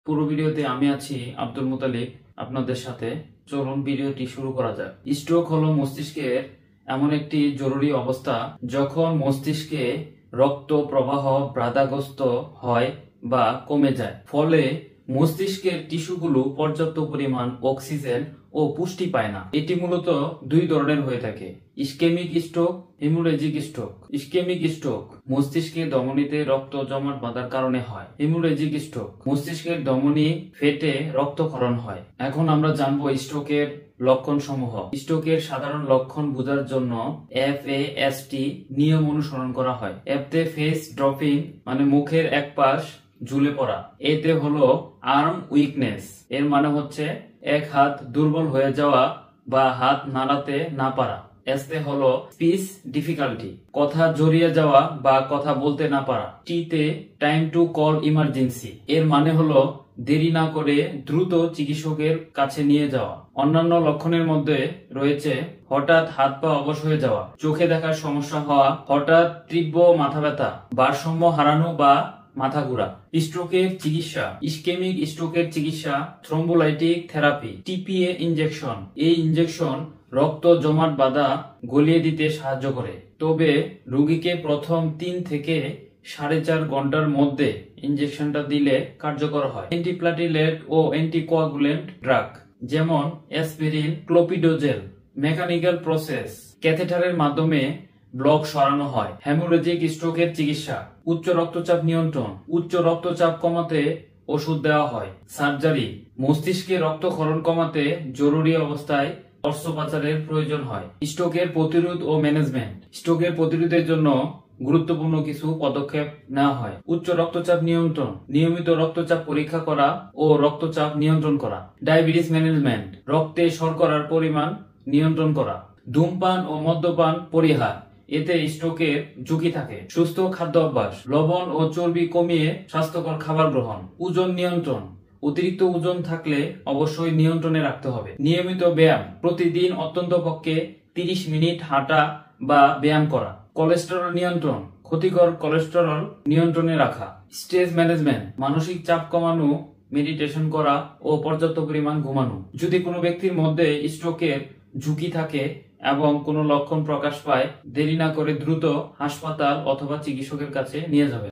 পুরো ভিডিওতে আমি আছি আব্দুল মুতালিব আপনাদের সাথে। চলুন ভিডিওটি শুরু করা যাক। স্ট্রোক হলো মস্তিষ্কের এমন একটি জরুরি অবস্থা যখন মস্তিষ্কে রক্ত প্রবাহ বাধাগ্রস্ত হয় বা কমে যায়, ফলে মস্তিষ্কের টিস্যুগুলো পর্যাপ্ত পরিমাণ অক্সিজেন ও পুষ্টি পায় না। এটি মূলত দুই ধরনের হয়ে থাকে: ischaemic stroke, haemorrhagic stroke. Ischaemic stroke মস্তিষ্কে ধমনীতে রক্ত জমাট বাঁধার কারণে হয়। হেমোরেজিক স্ট্রোক মস্তিষ্কের ধমনী ফেটে রক্তক্ষরণ হয়। এখন আমরা জানবো স্ট্রোকের লক্ষণ সমূহ। স্ট্রোকের সাধারণ লক্ষণ বোঝার জন্য FAST নিয়ম অনুসরণ করা হয়। এতে ফেস ড্রপিং মানে মুখের এক পাশ ঝুলে পড়া। এতে হলো আর্ম উইকনেস, এর মানে হচ্ছে এক হাত দুর্বল হয়ে যাওয়া বা হাত নাড়াতে না পারা। এসতে হলো স্পিচ ডিফিকাল্টি, কথা জড়িয়ে যাওয়া বা কথা বলতে না পারা। টিতে টাইম টু কল ইমার্জেন্সি, এর মানে হলো দেরি না করে দ্রুত চিকিৎসকের কাছে নিয়ে যাওয়া। অন্যান্য লক্ষণের মধ্যে রয়েছে হঠাৎ হাত পা অবশ হয়ে যাওয়া, চোখে দেখার সমস্যা হওয়া, হঠাৎ তীব্র মাথা ব্যথা, ভারসাম্য হারানো বা মাথা ঘোরা। স্ট্রোকের চিকিৎসা: ইসকেমিক স্ট্রোকের চিকিৎসা থ্রম্বোলাইটিক থেরাপি, TPA ইনজেকশন। এই ইনজেকশন রক্ত জমাট বাঁধা গলিয়ে দিতে সাহায্য করে, তবে রোগীকে প্রথম 3 থেকে 4.5 ঘন্টার মধ্যে ইনজেকশনটা দিলে কার্যকর হয়। অ্যান্টিপ্লাটিলেট ও অ্যান্টিকোয়াগুলেন্ট ড্রাগ যেমন অ্যাসপিরিন, ক্লোপিডোজেল। মেকানিক্যাল প্রসেস: ক্যাথেটারের মাধ্যমে ব্লক সরানো হয়। হেমোরেজিক স্ট্রোকের চিকিৎসা: উচ্চ রক্তচাপ নিয়ন্ত্রণ, উচ্চ রক্তচাপ কমাতে ওষুধ দেওয়া হয়। সার্জারি: মস্তিষ্কে রক্তক্ষরণ কমাতে জরুরি অবস্থায় অস্ত্রোপচারের প্রয়োজন হয়। স্ট্রোকের প্রতিরোধ ও ম্যানেজমেন্ট: স্ট্রোকের প্রতিরোধের জন্য গুরুত্বপূর্ণ কিছু পদক্ষেপ নেওয়া হয়। উচ্চ রক্তচাপ নিয়ন্ত্রণ: নিয়মিত রক্তচাপ পরীক্ষা করা ও রক্তচাপ নিয়ন্ত্রণ করা। ডায়াবেটিস ম্যানেজমেন্ট: রক্তে শর্করার পরিমাণ নিয়ন্ত্রণ করা। ধূমপান ও মদ্যপান পরিহার, এতে স্ট্রোকের ঝুঁকি থাকে। সুস্থ খাদ্য অভ্যাস: লবণ ও চর্বি কমিয়ে স্বাস্থ্যকর খাবার গ্রহণ। ওজন নিয়ন্ত্রণ: অতিরিক্ত ওজন থাকলে অবশ্যই নিয়ন্ত্রণে রাখতে হবে। নিয়মিত ব্যায়াম: প্রতিদিন অন্ততপক্ষে 30 মিনিট হাঁটা বা ব্যায়াম করা। কোলেস্টেরল নিয়ন্ত্রণ: ক্ষতিকর কোলেস্টেরল নিয়ন্ত্রণে রাখা। স্ট্রেস ম্যানেজমেন্ট: মানসিক চাপ কমানো, মেডিটেশন করা ও পর্যাপ্ত পরিমাণ ঘুমানো। যদি কোনো ব্যক্তির মধ্যে স্ট্রোকের ঝুঁকি থাকে এবং কোনো লক্ষণ প্রকাশ পায়, দেরি না করে দ্রুত হাসপাতাল অথবা চিকিৎসকের কাছে নিয়ে যাবে।